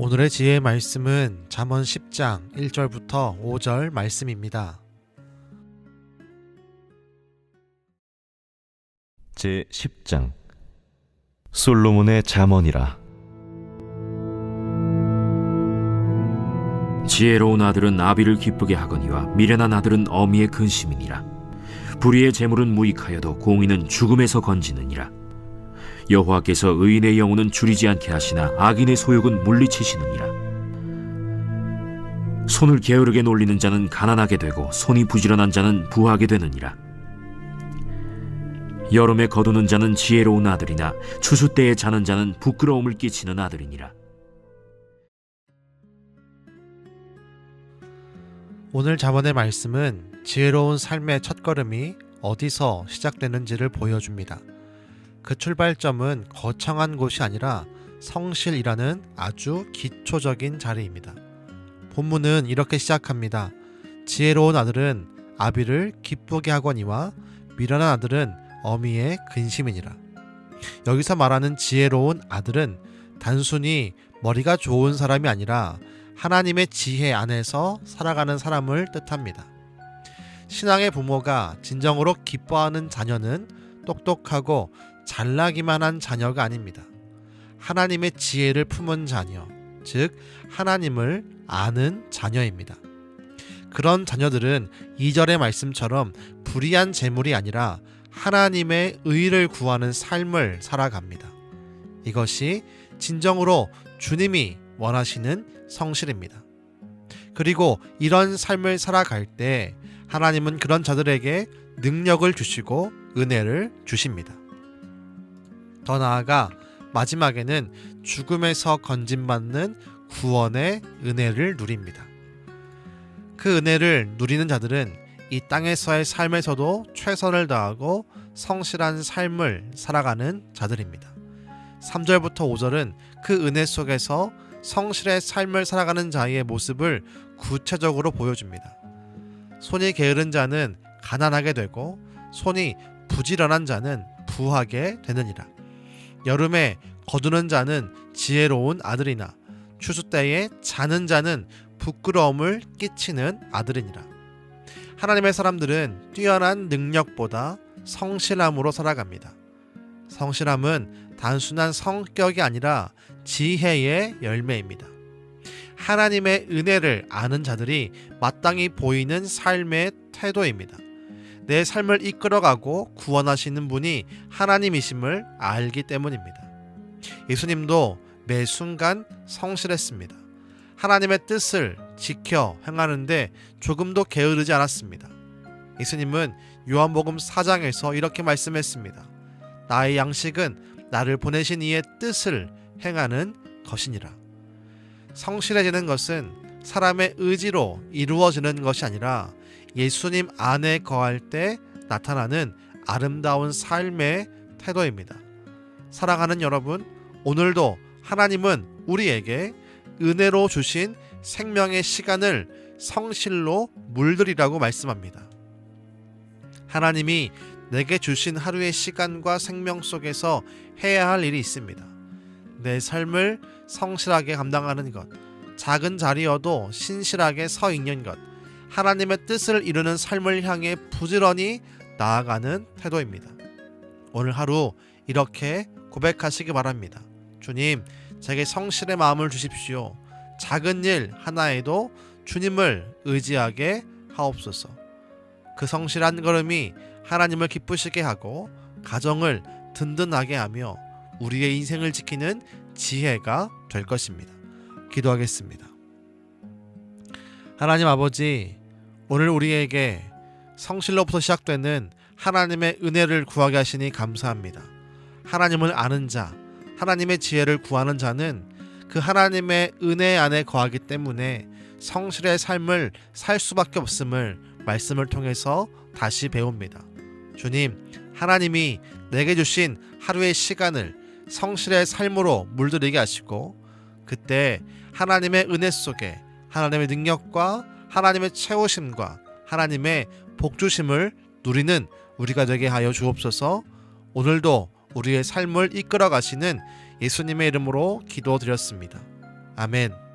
오늘의 지혜의 말씀은 잠언 10장 1절부터 5절 말씀입니다. 제10장 솔로몬의 잠언이라. 지혜로운 아들은 아비를 기쁘게 하거니와 미련한 아들은 어미의 근심이니라. 불의의 재물은 무익하여도 공의는 죽음에서 건지느니라. 여호와께서 의인의 영혼은 줄이지 않게 하시나 악인의 소욕은 물리치시느니라. 손을 게으르게 놀리는 자는 가난하게 되고 손이 부지런한 자는 부하게 되느니라. 여름에 거두는 자는 지혜로운 아들이나 추수 때에 자는 자는 부끄러움을 끼치는 아들이니라. 오늘 잠언의 말씀은 지혜로운 삶의 첫걸음이 어디서 시작되는지를 보여줍니다. 그 출발점은 거창한 곳이 아니라 성실이라는 아주 기초적인 자리입니다. 본문은 이렇게 시작합니다. 지혜로운 아들은 아비를 기쁘게 하거니와 미련한 아들은 어미의 근심이니라. 여기서 말하는 지혜로운 아들은 단순히 머리가 좋은 사람이 아니라 하나님의 지혜 안에서 살아가는 사람을 뜻합니다. 신앙의 부모가 진정으로 기뻐하는 자녀는 똑똑하고 잘나기만 한 자녀가 아닙니다. 하나님의 지혜를 품은 자녀, 즉 하나님을 아는 자녀입니다. 그런 자녀들은 2절의 말씀처럼 불의한 재물이 아니라 하나님의 의를 구하는 삶을 살아갑니다. 이것이 진정으로 주님이 원하시는 성실입니다. 그리고 이런 삶을 살아갈 때 하나님은 그런 자들에게 능력을 주시고 은혜를 주십니다. 더 나아가 마지막에는 죽음에서 건짐받는 구원의 은혜를 누립니다. 그 은혜를 누리는 자들은 이 땅에서의 삶에서도 최선을 다하고 성실한 삶을 살아가는 자들입니다. 3절부터 5절은 그 은혜 속에서 성실의 삶을 살아가는 자의 모습을 구체적으로 보여줍니다. 손이 게으른 자는 가난하게 되고 손이 부지런한 자는 부하게 되느니라. 여름에 거두는 자는 지혜로운 아들이나 추수 때에 자는 자는 부끄러움을 끼치는 아들이니라. 하나님의 사람들은 뛰어난 능력보다 성실함으로 살아갑니다. 성실함은 단순한 성격이 아니라 지혜의 열매입니다. 하나님의 은혜를 아는 자들이 마땅히 보이는 삶의 태도입니다. 내 삶을 이끌어가고 구원하시는 분이 하나님이심을 알기 때문입니다. 예수님도 매 순간 성실했습니다. 하나님의 뜻을 지켜 행하는데 조금도 게으르지 않았습니다. 예수님은 요한복음 4장에서 이렇게 말씀했습니다. 나의 양식은 나를 보내신 이의 뜻을 행하는 것이니라. 성실해지는 것은 사람의 의지로 이루어지는 것이 아니라 예수님 안에 거할 때 나타나는 아름다운 삶의 태도입니다. 사랑하는 여러분, 오늘도 하나님은 우리에게 은혜로 주신 생명의 시간을 성실로 물들이라고 말씀합니다. 하나님이 내게 주신 하루의 시간과 생명 속에서 해야 할 일이 있습니다. 내 삶을 성실하게 감당하는 것, 작은 자리여도 신실하게 서 있는 것, 하나님의 뜻을 이루는 삶을 향해 부지런히 나아가는 태도입니다. 오늘 하루 이렇게 고백하시기 바랍니다. 주님, 제게 성실의 마음을 주십시오. 작은 일 하나에도 주님을 의지하게 하옵소서. 그 성실한 걸음이 하나님을 기쁘시게 하고 가정을 든든하게 하며 우리의 인생을 지키는 지혜가 될 것입니다. 기도하겠습니다. 하나님 아버지, 오늘 우리에게 성실로부터 시작되는 하나님의 은혜를 구하게 하시니 감사합니다. 하나님을 아는 자, 하나님의 지혜를 구하는 자는 그 하나님의 은혜 안에 거하기 때문에 성실의 삶을 살 수밖에 없음을 말씀을 통해서 다시 배웁니다. 주님, 하나님이 내게 주신 하루의 시간을 성실의 삶으로 물들이게 하시고 그때 하나님의 은혜 속에 하나님의 능력과 하나님의 채우심과 하나님의 복주심을 누리는 우리가 되게 하여 주옵소서. 오늘도 우리의 삶을 이끌어 가시는 예수님의 이름으로 기도드렸습니다. 아멘.